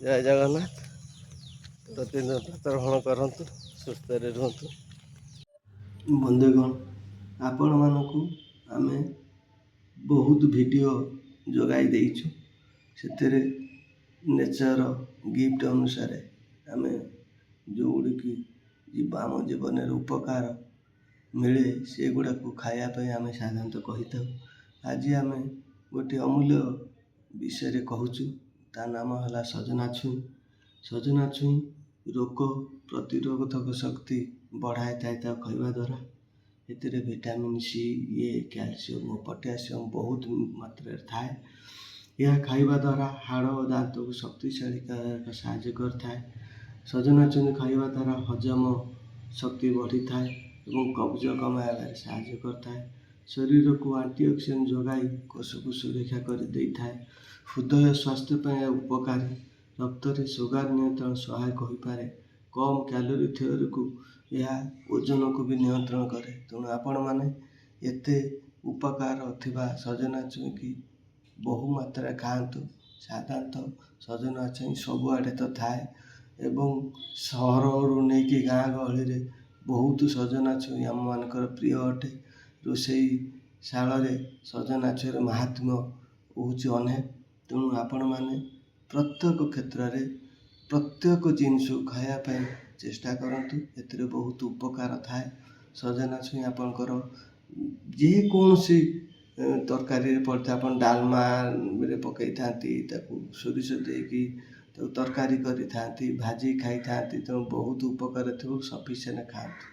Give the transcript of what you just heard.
जय जगन्नाथ। प्रतिदिन प्रातः भ्रमण करतु, सुस्थ रुहतु। बंधुगण, आपण मानकु आमे बहुत वीडियो जोगाई देइछु। सेतेरे नेचर गिफ्ट अनुसार आमे जोड़ी की आम जीवन उपकार मिले से गुड़ा को खायापे आमे साधारणतः कही था। आज आमे गोटे अमूल्य विषय कहूँ, ता नाम है सजना छुई। सजना छुई रोग प्रतिरोधक शक्ति बढ़ाए था खाइबा द्वारा। एतिर विटामिन सी, ए, कैल्शियम और पोटासियम बहुत मात्रा थाए। यह खाइबा द्वारा हाड़ और दांत को शक्तिशाली साहाय्य करता है। सजना छुई खाइबा द्वारा हजम शक्ति बढ़ी थाए और कब्ज कमाइबार साहाय्य करता है। शरीर को एंटीऑक्सीडेंट जोगाई कोष को सुरक्षा कर दे थाए। हृदय स्वास्थ्य पर उपकारी, रक्त रे सुगर नियंत्रण सहायक हो पारे। कम कैलोरी थ्योरी को यह ओजन को भी नियंत्रण करे। तेणु आपण माने एते उपकार थिबा सजना छुई की बहु मात्रा खातु। साधारणतः सजना छुई सबुआडे तो थाए एवं सहर नहीं कि गाँ गहली रे बहुत सजना छुई आम मानकर प्रिय अटे। रोषेई शाल सजना छुईर महात्म्य हूँ अनेक। तेणु आपण मैंने प्रत्येक क्षेत्र में प्रत्येक जिनस खायापी चेष्टा करतु। ए बहुत उपकार थाए। सजना छुई आपणकर जेकोसी तरकारी पड़ता आप डालमा पकई था सोरिष देकी तरकारी करी था भाजी खाई था। तेणु बहुत उपकार थी। सफिसीयंट खातु।